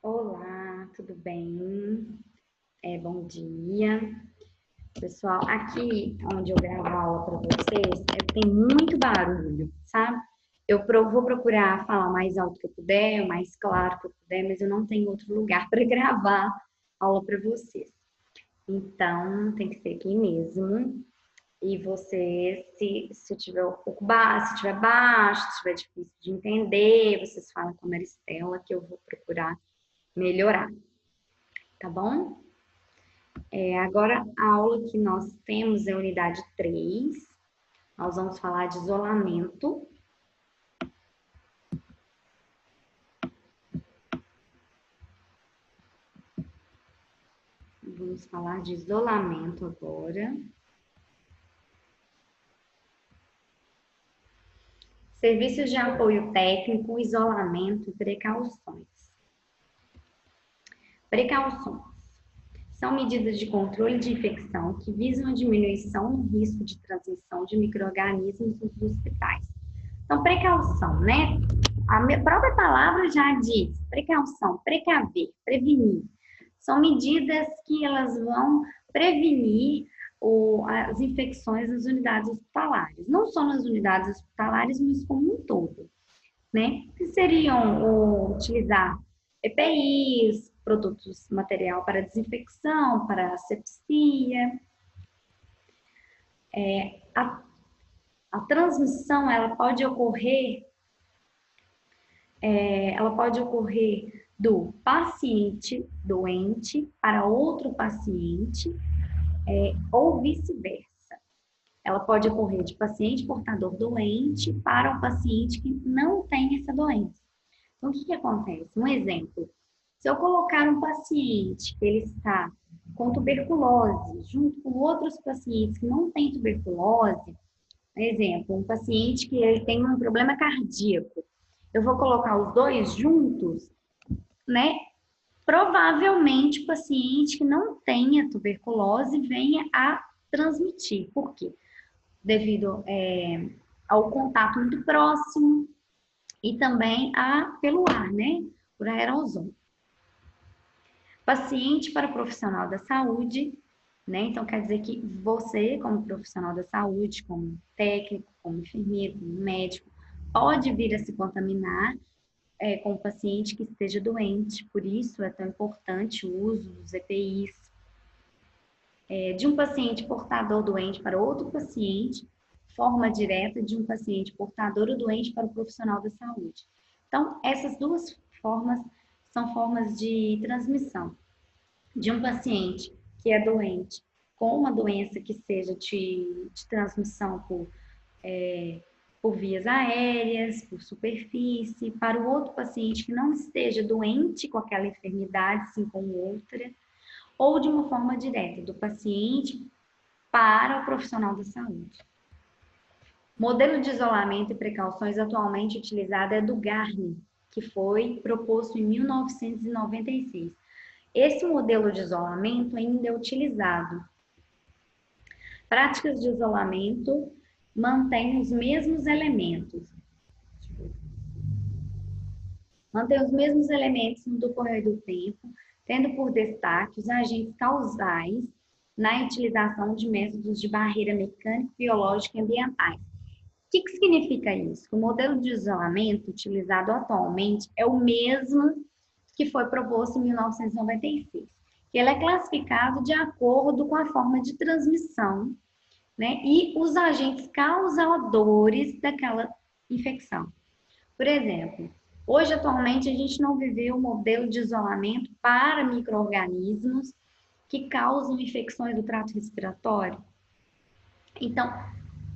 Olá, tudo bem? Bom dia. Pessoal, aqui onde eu gravo a aula para vocês, tem muito barulho, sabe? Vou procurar falar mais alto que eu puder, o mais claro que eu puder, mas eu não tenho outro lugar para gravar a aula para vocês. Então, tem que ser aqui mesmo. E você, se tiver um pouco baixo, se tiver baixo, se tiver difícil de entender, vocês falam com a Maristela que eu vou procurar melhorar, tá bom? Agora, a aula que nós temos é a unidade 3. Nós vamos falar de isolamento. Vamos falar de isolamento agora. Serviços de apoio técnico, isolamento e precauções. Precauções são medidas de controle de infecção que visam a diminuição no risco de transmissão de micro-organismos nos hospitais. Então, precaução, né? A própria palavra já diz precaução, precaver, prevenir. São medidas que elas vão prevenir as infecções nas unidades hospitalares. Não só nas unidades hospitalares, mas como um todo, né? Que seriam utilizar EPIs, produtos, material para desinfecção, para asepsia. A transmissão, ela pode ocorrer do paciente doente para outro paciente, ou vice-versa. Ela pode ocorrer de paciente portador doente para o paciente que não tem essa doença. Então, o que acontece? Um exemplo, se eu colocar um paciente que ele está com tuberculose, junto com outros pacientes que não têm tuberculose, exemplo, um paciente que ele tem um problema cardíaco, eu vou colocar os dois juntos, né? Provavelmente o paciente que não tenha tuberculose venha a transmitir. Por quê? Devido ao contato muito próximo e também pelo ar, né? Por aerosol. Paciente para profissional da saúde, né? Então quer dizer que você, como profissional da saúde, como técnico, como enfermeiro, como médico, pode vir a se contaminar com o paciente que esteja doente. Por isso é tão importante o uso dos EPIs. De um paciente portador doente para outro paciente, forma direta de um paciente portador ou doente para o profissional da saúde. Então, essas duas formas são formas de transmissão. De um paciente que é doente com uma doença que seja de transmissão por vias aéreas, por superfície, para o outro paciente que não esteja doente com aquela enfermidade, sim com outra, ou de uma forma direta, do paciente para o profissional da saúde. O modelo de isolamento e precauções atualmente utilizado é do Garni, que foi proposto em 1996. Esse modelo de isolamento ainda é utilizado. Práticas de isolamento mantêm os mesmos elementos. Mantém os mesmos elementos no decorrer do tempo, tendo por destaque os agentes causais na utilização de métodos de barreira mecânica, biológica e ambientais. O que significa isso? O modelo de isolamento utilizado atualmente é o mesmo que foi proposto em 1996. Ele é classificado de acordo com a forma de transmissão, né, e os agentes causadores daquela infecção. Por exemplo, hoje, atualmente, a gente não viveu um modelo de isolamento para micro-organismos que causam infecções do trato respiratório. Então,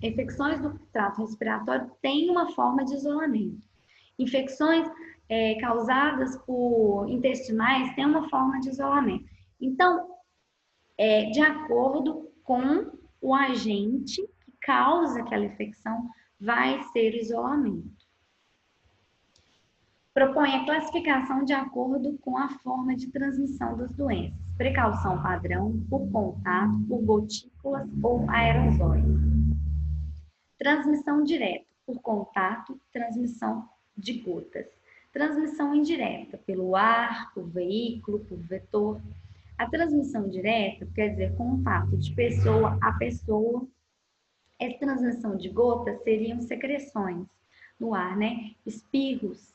infecções do trato respiratório têm uma forma de isolamento. Infecções causadas por intestinais têm uma forma de isolamento. Então, de acordo com o agente que causa aquela infecção, vai ser isolamento. Propõe a classificação de acordo com a forma de transmissão das doenças. Precaução padrão, por contato, por gotículas ou aerosóis. Transmissão direta, por contato, transmissão de gotas. Transmissão indireta, pelo ar, por veículo, por vetor. A transmissão direta quer dizer contato de pessoa a pessoa. Essa transmissão de gotas seriam secreções no ar, né? Espirros.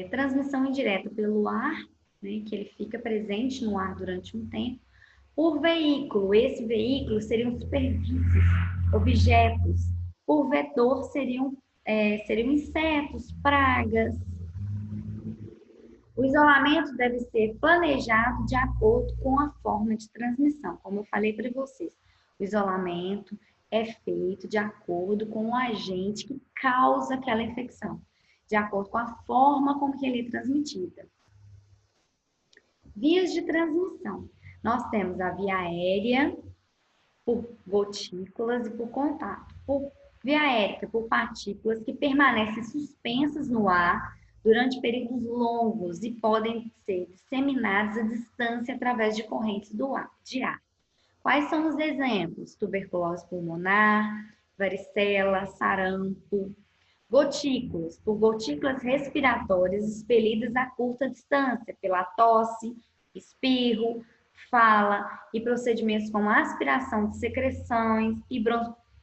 Transmissão indireta pelo ar, né? Que ele fica presente no ar durante um tempo. Por veículo, esse veículo seriam superfícies, objetos. Por vetor seriam insetos, pragas. O isolamento deve ser planejado de acordo com a forma de transmissão. Como eu falei para vocês, o isolamento é feito de acordo com o agente que causa aquela infecção, de acordo com a forma com que ele é transmitida. Vias de transmissão. Nós temos a via aérea, por gotículas e por contato. Por via aérea, por partículas que permanecem suspensas no ar durante períodos longos e podem ser disseminadas à distância através de correntes de ar. Quais são os exemplos? Tuberculose pulmonar, varicela, sarampo. Gotículas, por gotículas respiratórias expelidas a curta distância, pela tosse, espirro, fala e procedimentos como aspiração de secreções e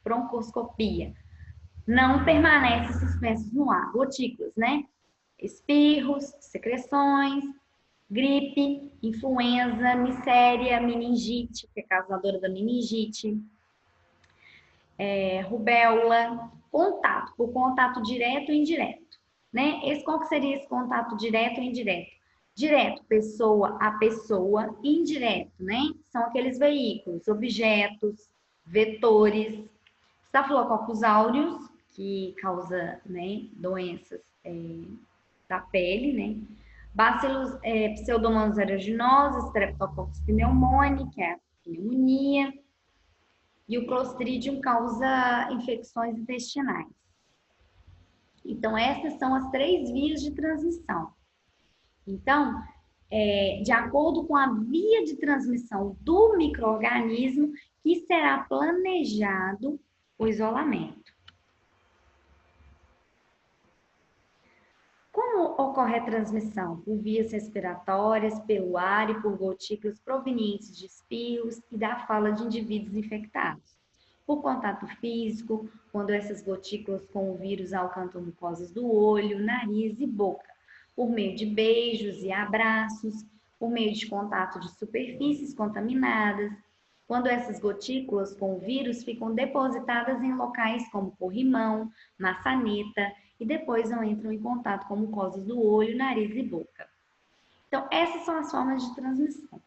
broncoscopia. Não permanecem suspensos no ar. Gotículas, né? Espirros, secreções, gripe, influenza, miséria, meningite, que é causadora da meningite, rubéola, contato, por contato direto e indireto, né? Qual que seria esse contato direto e indireto? Direto, pessoa a pessoa, indireto, né? São aqueles veículos, objetos, vetores, Staphylococcus aureus, que causa, né, doenças da pele, né? Bacillus pseudomonas aeruginosa, Streptococcus pneumoniae, que é a pneumonia, e o Clostridium causa infecções intestinais. Então, essas são as 3 vias de transmissão. Então, de acordo com a via de transmissão do micro-organismo, que será planejado o isolamento. Como ocorre a transmissão? Por vias respiratórias, pelo ar e por gotículas provenientes de espirros e da fala de indivíduos infectados. Por contato físico, quando essas gotículas com o vírus alcançam mucosas do olho, nariz e boca. Por meio de beijos e abraços, por meio de contato de superfícies contaminadas, quando essas gotículas com o vírus ficam depositadas em locais como corrimão, maçaneta, e depois não entram em contato com mucosas do olho, nariz e boca. Então, essas são as formas de transmissão.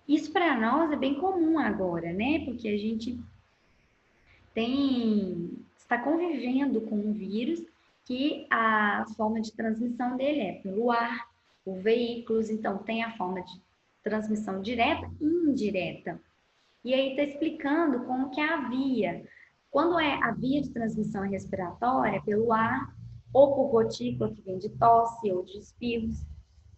Isso para nós é bem comum agora, né? Porque a gente está convivendo com um vírus que a forma de transmissão dele é pelo ar, por veículos, então tem a forma de transmissão direta e indireta. E aí está explicando como que é a via. Quando é a via de transmissão respiratória, pelo ar, ou por gotícula, que vem de tosse ou de espirros,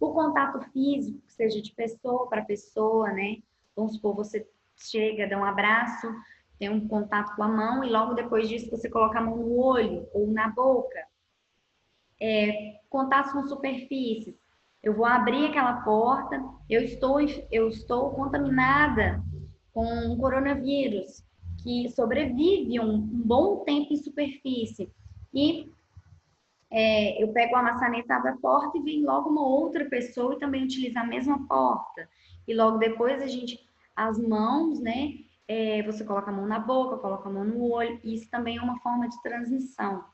por contato físico, que seja de pessoa para pessoa, né? Vamos supor, você chega, dá um abraço, tem um contato com a mão e logo depois disso você coloca a mão no olho ou na boca. Contatos com superfícies. Eu vou abrir aquela porta, eu estou contaminada com um coronavírus que sobrevive um bom tempo em superfície. E eu pego a maçaneta, abro a porta e vem logo uma outra pessoa e também utiliza a mesma porta. E logo depois as mãos, né? Você coloca a mão na boca, coloca a mão no olho, e isso também é uma forma de transmissão.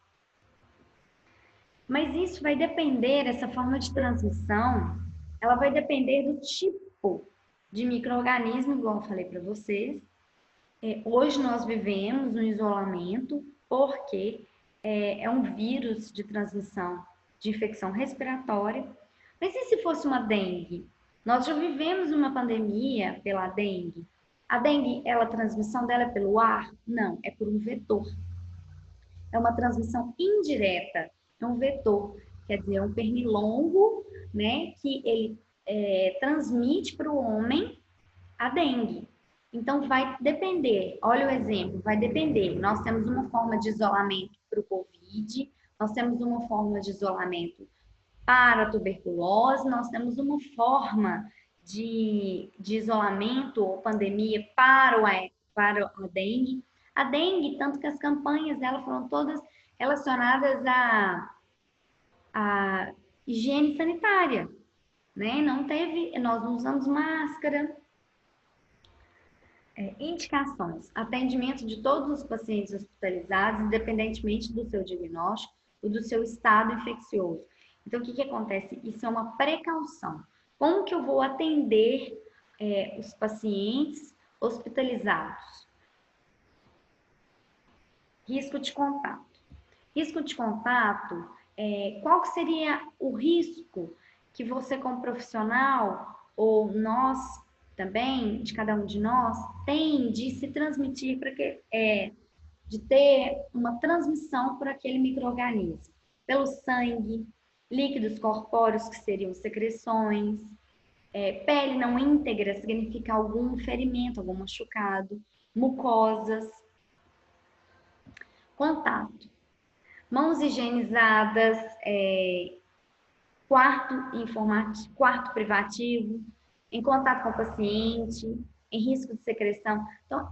Mas isso vai depender, essa forma de transmissão, ela vai depender do tipo de micro-organismo, igual eu falei para vocês. Hoje nós vivemos um isolamento porque é um vírus de transmissão de infecção respiratória. Mas e se fosse uma dengue? Nós já vivemos uma pandemia pela dengue. A dengue, a transmissão dela é pelo ar? Não, é por um vetor. É uma transmissão indireta, é um vetor, quer dizer, é um pernilongo, né, que ele transmite para o homem a dengue. Então, vai depender, olha o exemplo, vai depender. Nós temos uma forma de isolamento para o Covid, nós temos uma forma de isolamento Para a tuberculose, nós temos uma forma de isolamento ou pandemia para a dengue. A dengue, tanto que as campanhas dela foram todas relacionadas à higiene sanitária, né? Não teve, nós não usamos máscara. Indicações: atendimento de todos os pacientes hospitalizados, independentemente do seu diagnóstico ou do seu estado infeccioso. Então, o que acontece? Isso é uma precaução. Como que eu vou atender os pacientes hospitalizados? Risco de contato. Risco de contato, qual que seria o risco que você, como profissional, ou nós também, de cada um de nós, tem de se transmitir de ter uma transmissão por aquele micro-organismo? Pelo sangue, líquidos corpóreos, que seriam secreções, pele não íntegra significa algum ferimento, algum machucado, mucosas, contato. Mãos higienizadas, quarto privativo, em contato com o paciente, em risco de secreção. Então,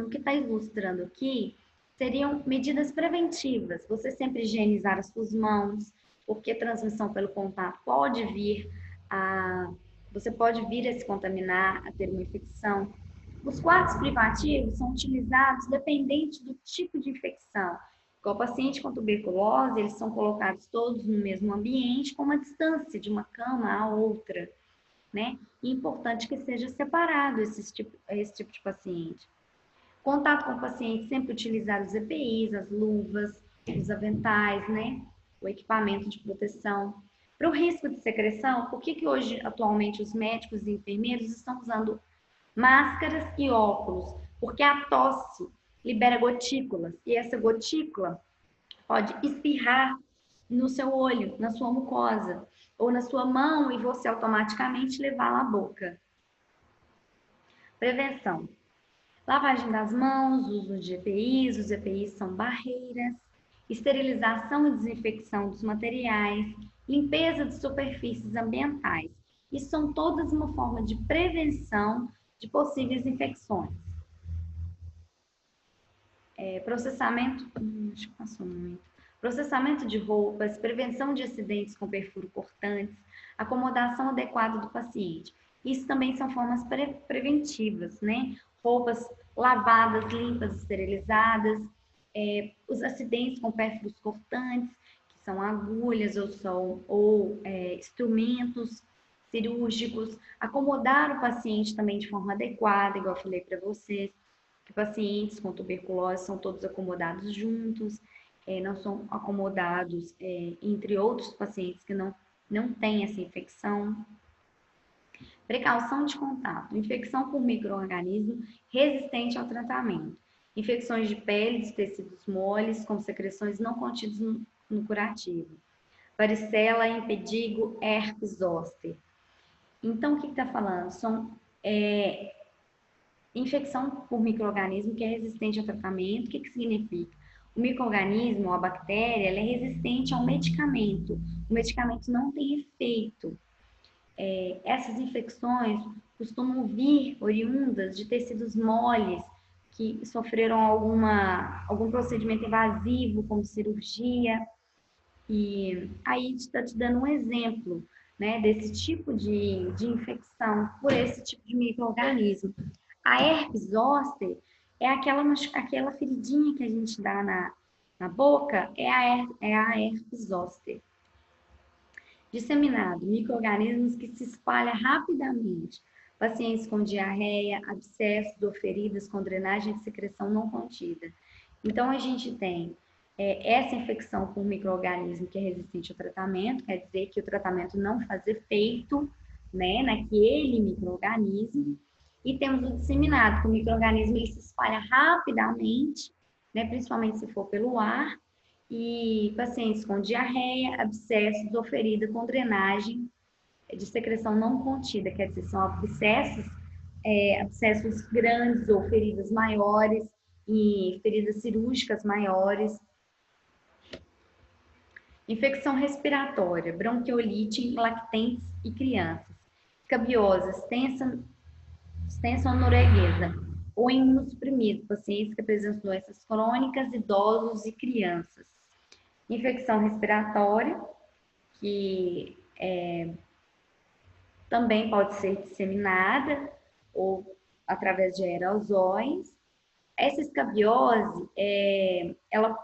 o que está ilustrando aqui seriam medidas preventivas. Você sempre higienizar as suas mãos, porque a transmissão pelo contato pode vir você pode vir a se contaminar, a ter uma infecção. Os quartos privativos são utilizados dependente do tipo de infecção. Igual paciente com tuberculose, eles são colocados todos no mesmo ambiente, com uma distância de uma cama a outra, né? E é importante que seja separado esse tipo de paciente. Contato com o paciente, sempre utilizar os EPIs, as luvas, os aventais, né? O equipamento de proteção. Para o risco de secreção, por que hoje, atualmente, os médicos e enfermeiros estão usando máscaras e óculos? Porque a tosse libera gotículas, e essa gotícula pode espirrar no seu olho, na sua mucosa, ou na sua mão, e você automaticamente levá-la à boca. Prevenção: lavagem das mãos, uso de EPIs, os EPIs são barreiras, esterilização e desinfecção dos materiais, limpeza de superfícies ambientais. Isso são todas uma forma de prevenção de possíveis infecções. Processamento, acho que passou muito. Processamento de roupas, prevenção de acidentes com perfuro cortantes, acomodação adequada do paciente. Isso também são formas preventivas, né? Roupas lavadas, limpas, esterilizadas, os acidentes com pérfuros cortantes, que são agulhas ou instrumentos cirúrgicos, acomodar o paciente também de forma adequada, igual eu falei para vocês, que pacientes com tuberculose são todos acomodados juntos, não são acomodados entre outros pacientes que não têm essa infecção. Precaução de contato: infecção por micro-organismo resistente ao tratamento. Infecções de pele, dos tecidos moles, com secreções não contidas no curativo. Varicela, impetigo, herpes zoster. Então, o que está falando? São infecção por micro-organismo que é resistente ao tratamento. O que significa? O micro-organismo, a bactéria, ela é resistente ao medicamento. O medicamento não tem efeito. Essas infecções costumam vir oriundas de tecidos moles que sofreram algum procedimento invasivo, como cirurgia. E aí está te dando um exemplo, né, desse tipo de infecção por esse tipo de micro-organismo. A herpes zoster é aquela feridinha que a gente dá na boca, é a herpes zoster. Disseminado: micro-organismos que se espalham rapidamente. Pacientes com diarreia, abscessos ou feridas com drenagem de secreção não contida. Então, a gente tem essa infecção por micro-organismo que é resistente ao tratamento, quer dizer que o tratamento não faz efeito, né, naquele micro-organismo. E temos o disseminado, que o micro-organismo ele se espalha rapidamente, né, principalmente se for pelo ar, e pacientes com diarreia, abscessos ou ferida com drenagem de secreção não contida, quer dizer, são abscessos grandes ou feridas maiores e feridas cirúrgicas maiores. Infecção respiratória, bronquiolite em lactentes e crianças. Escabiose, extensonureguesa ou imunossuprimido, pacientes que apresentam doenças crônicas, idosos e crianças. Infecção respiratória, que também pode ser disseminada ou através de aerosóis. Essa escabiose, ela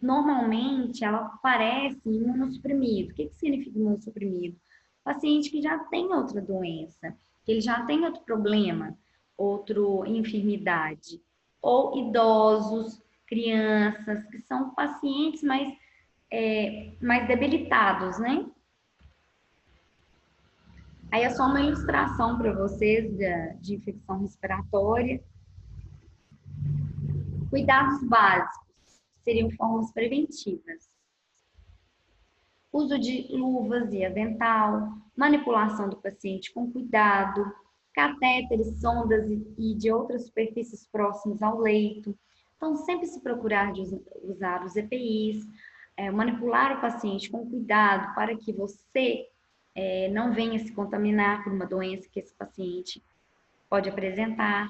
normalmente ela aparece em imunossuprimido. O que significa imunossuprimido? Paciente que já tem outra doença, que ele já tem outro problema, outra enfermidade, ou idosos, crianças, que são pacientes mais debilitados, né? Aí é só uma ilustração para vocês de infecção respiratória. Cuidados básicos seriam formas preventivas. Uso de luvas e avental, manipulação do paciente com cuidado, catéteres, sondas e de outras superfícies próximas ao leito. Então, sempre se procurar de usar os EPIs, manipular o paciente com cuidado para que você não venha se contaminar por uma doença que esse paciente pode apresentar.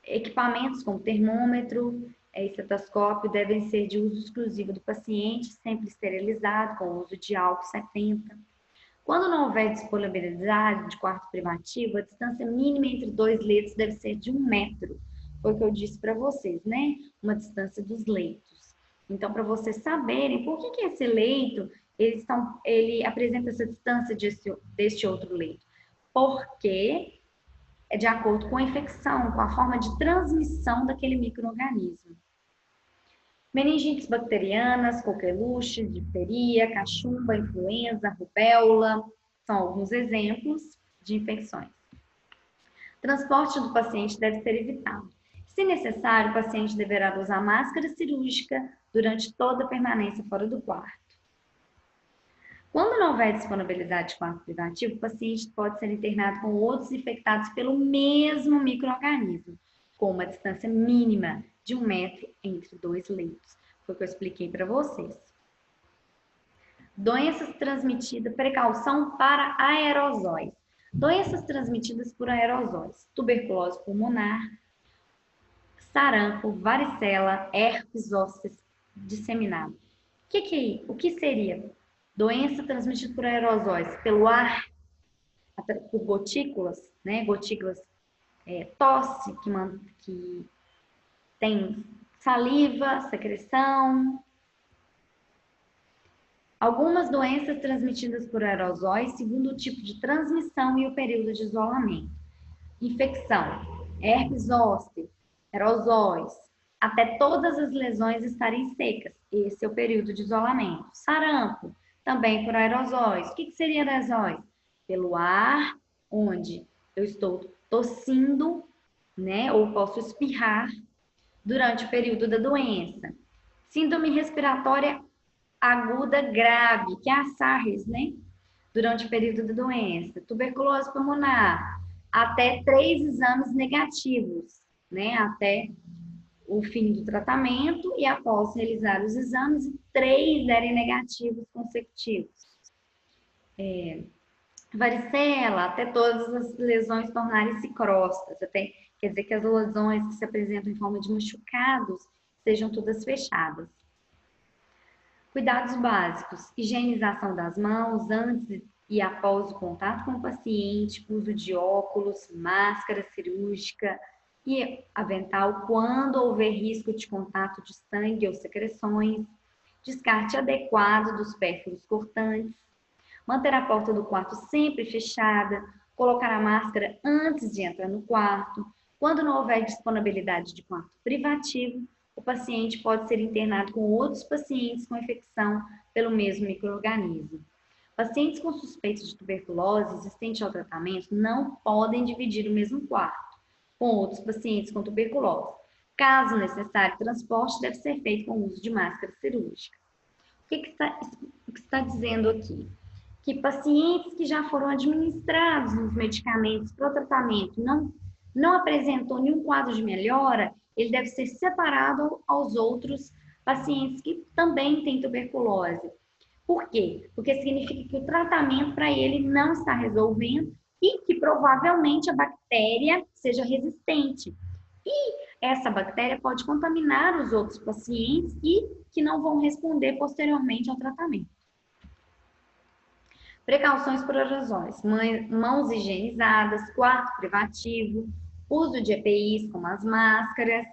Equipamentos como termômetro e estetoscópio devem ser de uso exclusivo do paciente, sempre esterilizado, com o uso de álcool 70. Quando não houver disponibilidade de quarto privativo, a distância mínima entre dois leitos deve ser de 1 metro. Foi o que eu disse para vocês, né? Uma distância dos leitos. Então, para vocês saberem por que esse leito ele apresenta essa distância deste outro leito. Porque é de acordo com a infecção, com a forma de transmissão daquele micro-organismo. Meningites bacterianas, coqueluche, difteria, cachumba, influenza, rubéola, são alguns exemplos de infecções. Transporte do paciente deve ser evitado. Se necessário, o paciente deverá usar máscara cirúrgica durante toda a permanência fora do quarto. Quando não houver disponibilidade de quarto privativo, o paciente pode ser internado com outros infectados pelo mesmo micro-organismo, com uma distância mínima de 1 metro entre dois leitos. Foi o que eu expliquei para vocês. Doenças transmitidas, precaução para aerosóis. Doenças transmitidas por aerosóis. Tuberculose pulmonar, sarampo, varicela, herpes zoster disseminado. O que seria? Doença transmitida por aerosóis, pelo ar, por gotículas, né? Gotículas, tosse, que tem saliva, secreção. Algumas doenças transmitidas por aerosóis, segundo o tipo de transmissão e o período de isolamento. Infecção, herpes zoster, aerosóis, até todas as lesões estarem secas. Esse é o período de isolamento. Sarampo, também por aerosóis. O que seria aerosóis? Pelo ar, onde eu estou tossindo, né, ou posso espirrar durante o período da doença. Síndrome respiratória aguda grave, que é a SARS, né, durante o período da doença. Tuberculose pulmonar, até 3 exames negativos, né, até o fim do tratamento e após realizar os exames, 3 derem negativos consecutivos. Varicela, até todas as lesões tornarem-se crostas, até quer dizer que as lesões que se apresentam em forma de machucados sejam todas fechadas. Cuidados básicos, higienização das mãos antes e após o contato com o paciente, uso de óculos, máscara cirúrgica e avental quando houver risco de contato de sangue ou secreções, descarte adequado dos pérfuros cortantes, manter a porta do quarto sempre fechada, colocar a máscara antes de entrar no quarto. Quando não houver disponibilidade de quarto privativo, o paciente pode ser internado com outros pacientes com infecção pelo mesmo micro-organismo. Pacientes com suspeita de tuberculose resistente ao tratamento não podem dividir o mesmo quarto com outros pacientes com tuberculose. Caso necessário, transporte deve ser feito com o uso de máscara cirúrgica. O que está dizendo aqui? Que pacientes que já foram administrados os medicamentos para o tratamento não apresentou nenhum quadro de melhora, ele deve ser separado aos outros pacientes que também têm tuberculose. Por quê? Porque significa que o tratamento para ele não está resolvendo e que provavelmente a bactéria seja resistente. E essa bactéria pode contaminar os outros pacientes e que não vão responder posteriormente ao tratamento. Precauções por aerosóis, mãos higienizadas, quarto privativo, uso de EPIs como as máscaras,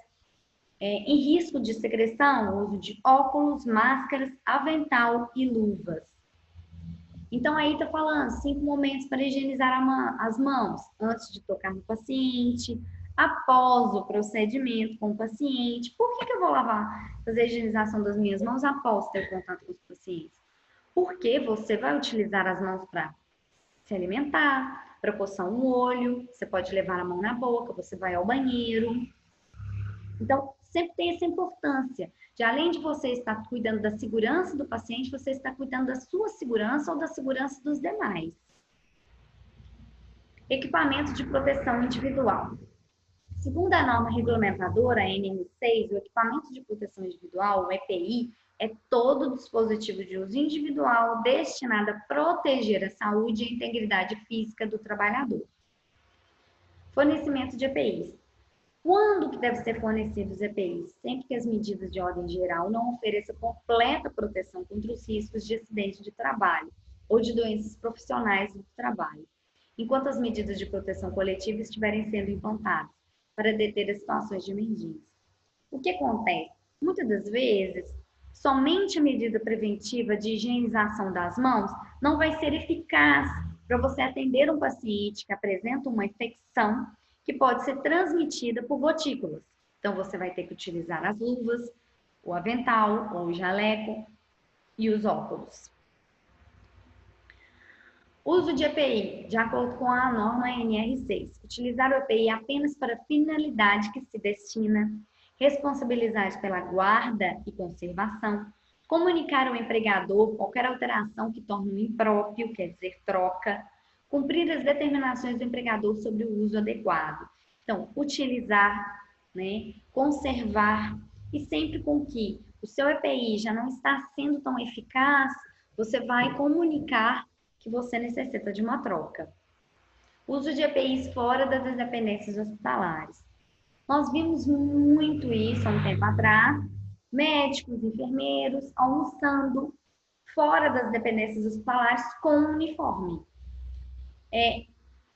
em risco de secreção, uso de óculos, máscaras, avental e luvas. Então, aí está falando 5 momentos para higienizar as mãos, antes de tocar no paciente, após o procedimento com o paciente. Por que eu vou fazer a higienização das minhas mãos após ter contato com os pacientes? Porque você vai utilizar as mãos para se alimentar, para coçar um olho, você pode levar a mão na boca, você vai ao banheiro. Então, sempre tem essa importância de, além de você estar cuidando da segurança do paciente, você está cuidando da sua segurança ou da segurança dos demais. Equipamento de proteção individual. Segundo a norma regulamentadora, a NR6, o equipamento de proteção individual, o EPI, é todo dispositivo de uso individual destinado a proteger a saúde e a integridade física do trabalhador. Fornecimento de EPIs. Quando que deve ser fornecidos os EPIs? Sempre que as medidas de ordem geral não ofereçam completa proteção contra os riscos de acidente de trabalho ou de doenças profissionais do trabalho, enquanto as medidas de proteção coletiva estiverem sendo implantadas para deter as situações de emergência. O que acontece? Muitas das vezes, somente a medida preventiva de higienização das mãos não vai ser eficaz para você atender um paciente que apresenta uma infecção que pode ser transmitida por gotículas. Então, você vai ter que utilizar as luvas, o avental ou o jaleco e os óculos. Uso de EPI, de acordo com a norma NR6. Utilizar o EPI apenas para a finalidade que se destina, responsabilizar pela guarda e conservação, comunicar ao empregador qualquer alteração que torne o impróprio, quer dizer, troca, cumprir as determinações do empregador sobre o uso adequado. Então, utilizar, né, conservar, e sempre com que o seu EPI já não está sendo tão eficaz, você vai comunicar que você necessita de uma troca. Uso de EPIs fora das dependências hospitalares. Nós vimos muito isso há um tempo atrás, médicos, enfermeiros almoçando fora das dependências hospitalares com uniforme.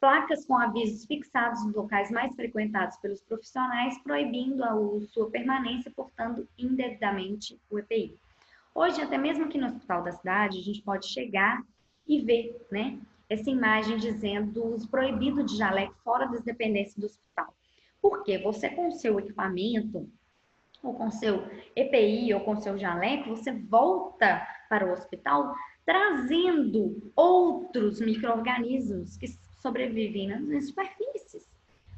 Placas com avisos fixados nos locais mais frequentados pelos profissionais, proibindo a sua permanência, portando indevidamente o EPI. Hoje, até mesmo aqui no hospital da cidade, a gente pode chegar e ver, né, essa imagem dizendo o uso proibido de jaleco fora das dependências do hospital. Porque você com o seu equipamento, ou com seu EPI, ou com seu jaleco, você volta para o hospital trazendo outros micro-organismos que sobrevivem nas superfícies,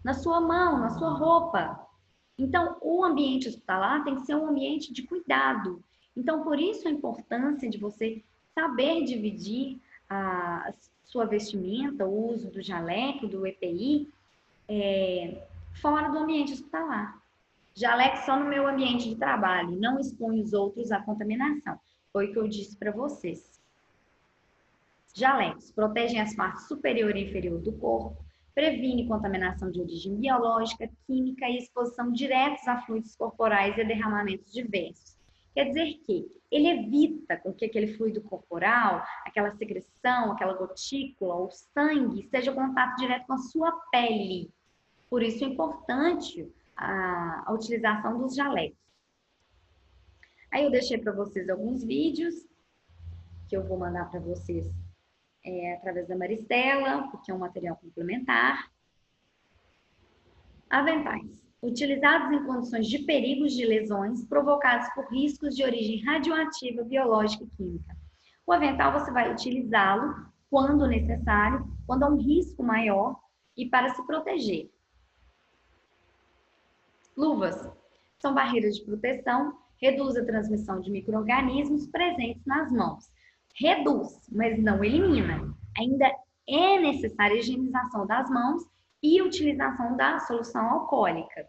na sua mão, na sua roupa. Então, o ambiente hospitalar tem que ser um ambiente de cuidado. Então, por isso a importância de você saber dividir a sua vestimenta, o uso do jaleco, do EPI, fora do ambiente hospitalar. Jaleco só no meu ambiente de trabalho, não expõe os outros à contaminação. Foi o que eu disse para vocês. Jalecos protegem as partes superior e inferior do corpo, previne contaminação de origem biológica, química e exposição diretos a fluidos corporais e a derramamentos diversos. Quer dizer que ele evita com que aquele fluido corporal, aquela secreção, aquela gotícula ou sangue esteja em contato direto com a sua pele. Por isso é importante a utilização dos jalecos. Aí eu deixei para vocês alguns vídeos que eu vou mandar para vocês através da Maristela, porque é um material complementar. Aventais. Utilizados em condições de perigos de lesões provocados por riscos de origem radioativa, biológica e química. O avental você vai utilizá-lo quando necessário, quando há um risco maior e para se proteger. Luvas. São barreiras de proteção, reduz a transmissão de micro-organismos presentes nas mãos. Reduz, mas não elimina. Ainda é necessária a higienização das mãos e utilização da solução alcoólica.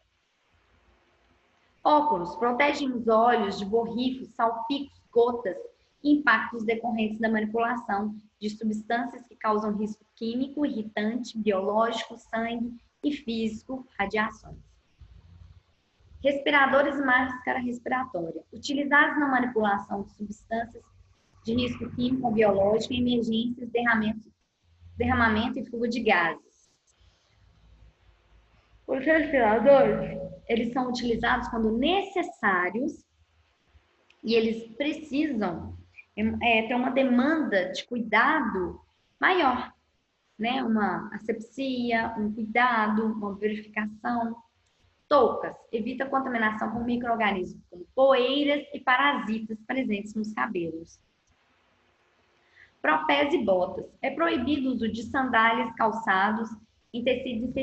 Óculos protegem os olhos de borrifos, salpicos, gotas impactos decorrentes da manipulação de substâncias que causam risco químico, irritante, biológico, sangue e físico, radiações. Respiradores e máscara respiratória, utilizados na manipulação de substâncias de risco químico ou biológico em emergências, derramamento e fuga de gases. Os respiradores, eles são utilizados quando necessários e eles precisam ter uma demanda de cuidado maior, né? Uma asepsia, um cuidado, uma verificação. Toucas, evita a contaminação com micro-organismos como poeiras e parasitas presentes nos cabelos. Propés e botas. É proibido o uso de sandálias, calçados em tecido e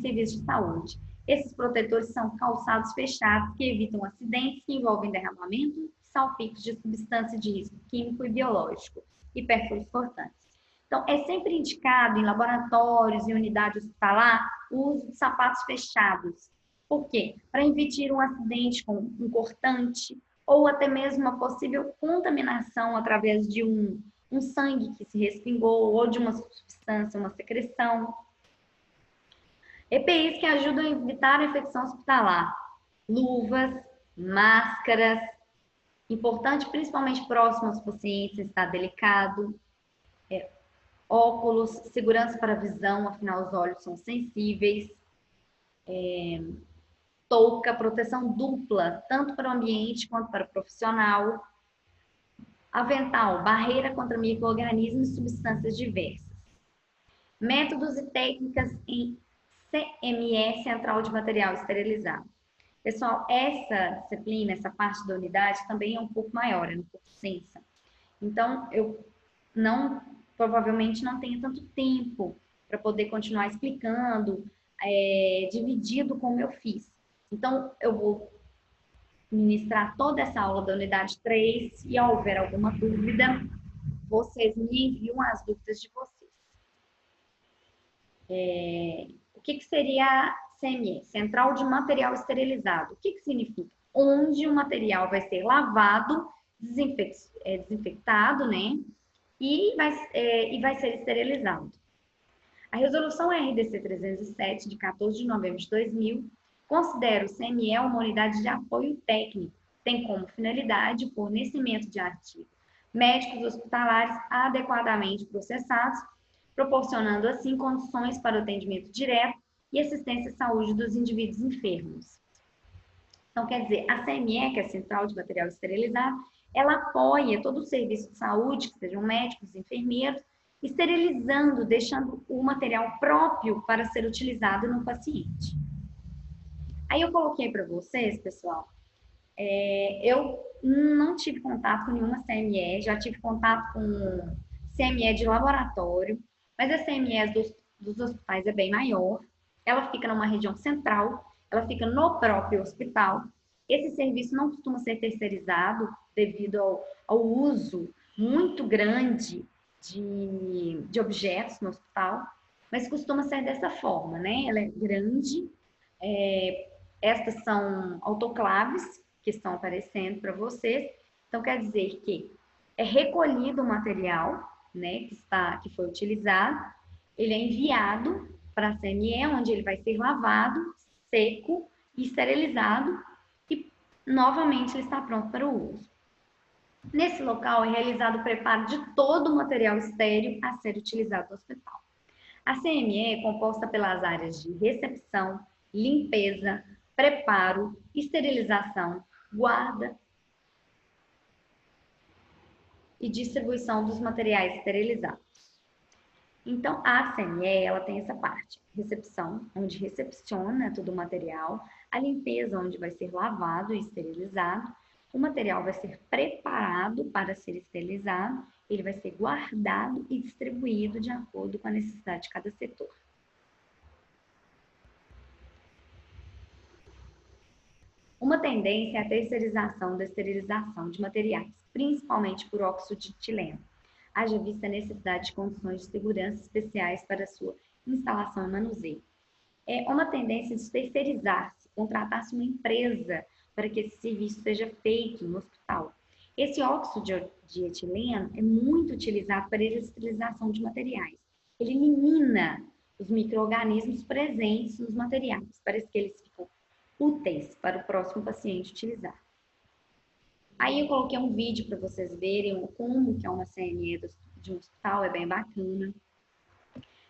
serviços de saúde. Esses protetores são calçados fechados que evitam acidentes que envolvem derramamento e salpicos de substâncias de risco químico e biológico e perfluorocortantes. Então, é sempre indicado em laboratórios e unidade hospitalar o uso de sapatos fechados. Por quê? Para evitar um acidente com um cortante ou até mesmo uma possível contaminação através de um sangue que se respingou ou de uma substância, uma secreção. EPIs que ajudam a evitar a infecção hospitalar. Luvas, máscaras, importante principalmente próximo aos pacientes em estado delicado. Óculos, segurança para a visão, afinal os olhos são sensíveis. Touca, proteção dupla, tanto para o ambiente quanto para o profissional. Avental, barreira contra micro-organismos e substâncias diversas. Métodos e técnicas em CME, Central de Material Esterilizado. Pessoal, essa disciplina, essa parte da unidade também é um pouco maior, é um pouco extensa. Então, eu provavelmente não tenho tanto tempo para poder continuar explicando, dividido como eu fiz. Então, eu vou ministrar toda essa aula da unidade 3 e, se houver alguma dúvida, vocês me enviam as dúvidas de vocês. O que seria a CME? Central de Material Esterilizado. O que significa? Onde o material vai ser lavado, desinfectado, né? E vai ser esterilizado. A resolução RDC 307, de 14 de novembro de 2000, considera o CME uma unidade de apoio técnico, tem como finalidade o fornecimento de artigos médicos hospitalares adequadamente processados, proporcionando assim condições para o atendimento direto e assistência à saúde dos indivíduos enfermos. Então, quer dizer, a CME, que é a Central de Material Esterilizado, ela apoia todo o serviço de saúde, que sejam médicos, enfermeiros, esterilizando, deixando o material próprio para ser utilizado no paciente. Aí eu coloquei para vocês, pessoal, eu não tive contato com nenhuma CME, já tive contato com CME de laboratório, mas a CME dos hospitais é bem maior, ela fica numa região central, ela fica no próprio hospital. Esse serviço não costuma ser terceirizado devido ao uso muito grande de objetos no hospital, mas costuma ser dessa forma, né? Ela é grande, estas são autoclaves que estão aparecendo para vocês. Então, quer dizer que é recolhido o material, né, que foi utilizado, ele é enviado para a CME, onde ele vai ser lavado, seco e esterilizado, e novamente ele está pronto para o uso. Nesse local é realizado o preparo de todo o material estéril a ser utilizado no hospital. A CME é composta pelas áreas de recepção, limpeza, preparo, esterilização, guarda e distribuição dos materiais esterilizados. Então, a CME, ela tem essa parte, recepção, onde recepciona todo o material, a limpeza, onde vai ser lavado e esterilizado, o material vai ser preparado para ser esterilizado, ele vai ser guardado e distribuído de acordo com a necessidade de cada setor. Uma tendência é a terceirização da esterilização de materiais, principalmente por óxido de etileno. Haja vista a necessidade de condições de segurança especiais para sua instalação e manuseio. É uma tendência de terceirizar-se, contratar-se uma empresa para que esse serviço seja feito no hospital. Esse óxido de etileno é muito utilizado para a esterilização de materiais. Ele elimina os micro-organismos presentes nos materiais, para que eles ficam úteis para o próximo paciente utilizar. Aí eu coloquei um vídeo para vocês verem como que é uma CME de um hospital, é bem bacana.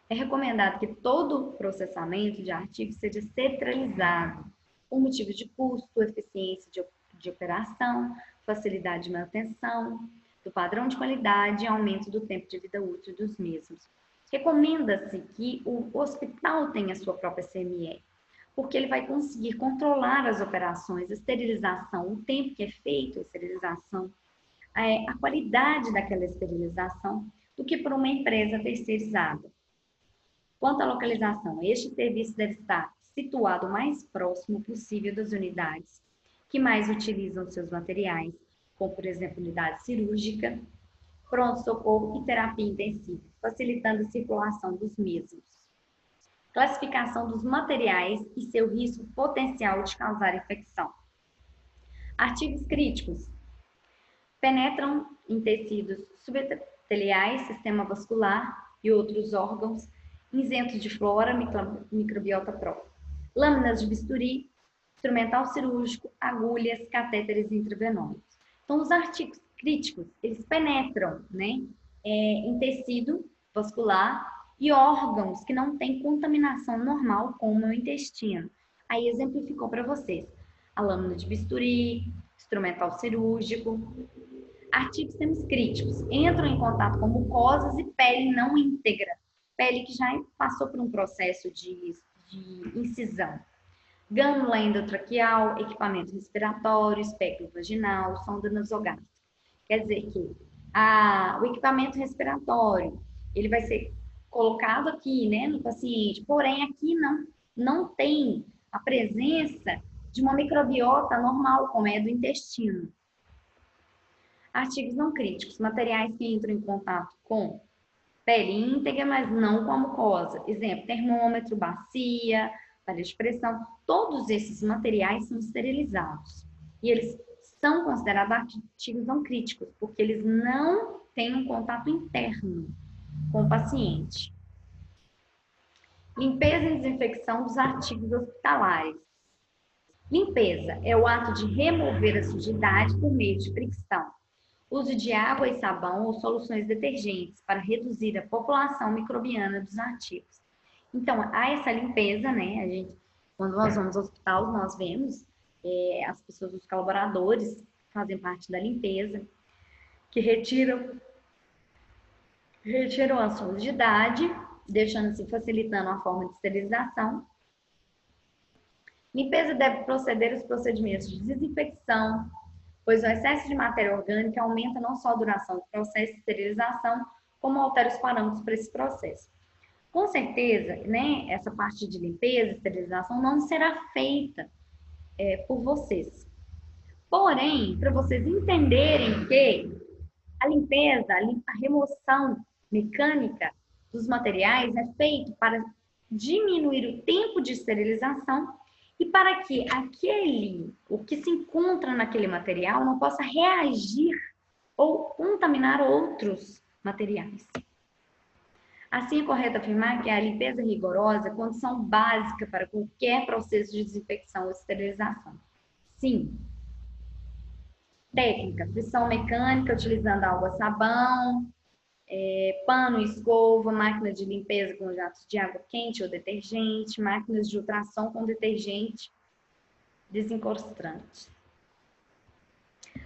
É recomendado que todo processamento de artigos seja centralizado, por motivo de custo, eficiência de operação, facilidade de manutenção, do padrão de qualidade e aumento do tempo de vida útil dos mesmos. Recomenda-se que o hospital tenha a sua própria CME, porque ele vai conseguir controlar as operações, a esterilização, o tempo que é feito a esterilização, a qualidade daquela esterilização, do que por uma empresa terceirizada. Quanto à localização, este serviço deve estar situado o mais próximo possível das unidades que mais utilizam seus materiais, como, por exemplo, unidade cirúrgica, pronto-socorro e terapia intensiva, facilitando a circulação dos mesmos. Classificação dos materiais e seu risco potencial de causar infecção. Artigos críticos. Penetram em tecidos subepiteliais, sistema vascular e outros órgãos, isentos de flora, microbiota própria. Lâminas de bisturi, instrumental cirúrgico, agulhas, catéteres intravenosos. Então, os artigos críticos, eles penetram, né, em tecido vascular e órgãos que não têm contaminação normal, como o intestino. Aí exemplificou para vocês a lâmina de bisturi, instrumental cirúrgico. Artigos semicríticos entram em contato com mucosas e pele não íntegra, pele que já passou por um processo de incisão. Gânula endotraqueal, equipamento respiratório, espéculo vaginal, sonda nasogástrica. Quer dizer que o equipamento respiratório, ele vai ser colocado aqui, né, no paciente, porém aqui não tem a presença de uma microbiota normal, como é do intestino. Artigos não críticos, materiais que entram em contato com pele íntegra, mas não com a mucosa. Exemplo, termômetro, bacia, panela de pressão. Todos esses materiais são esterilizados. E eles são considerados artigos não críticos, porque eles não têm um contato interno com o paciente. Limpeza e desinfecção dos artigos hospitalares. Limpeza é o ato de remover a sujidade por meio de fricção. Uso de água e sabão ou soluções detergentes para reduzir a população microbiana dos artigos. Então, há essa limpeza, né? Quando nós vamos ao hospital, nós vemos as pessoas, os colaboradores, fazem parte da limpeza, que retiram a sujidade, deixando-se facilitando a forma de esterilização. Limpeza deve proceder aos procedimentos de desinfecção, pois o excesso de matéria orgânica aumenta não só a duração do processo de esterilização, como altera os parâmetros para esse processo. Com certeza, né, essa parte de limpeza e esterilização não será feita por vocês. Porém, para vocês entenderem que a limpeza, a remoção mecânica dos materiais é feita para diminuir o tempo de esterilização e para que o que se encontra naquele material não possa reagir ou contaminar outros materiais. Assim, é correto afirmar que a limpeza rigorosa é condição básica para qualquer processo de desinfecção ou esterilização. Sim. Técnica, frição mecânica utilizando água, sabão, pano, escova, máquina de limpeza com jatos de água quente ou detergente, máquinas de ultrassom com detergente desencostante.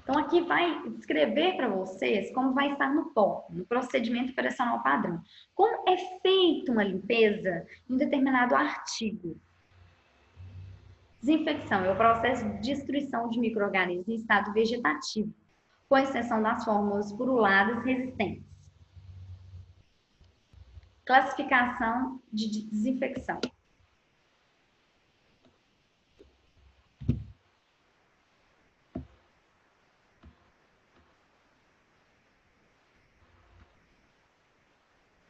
Então, aqui vai descrever para vocês como vai estar no POP, no procedimento operacional padrão. Como é feita uma limpeza em um determinado artigo. Desinfecção é o processo de destruição de micro-organismos em estado vegetativo, com exceção das fórmulas puruladas resistentes. Classificação de desinfecção.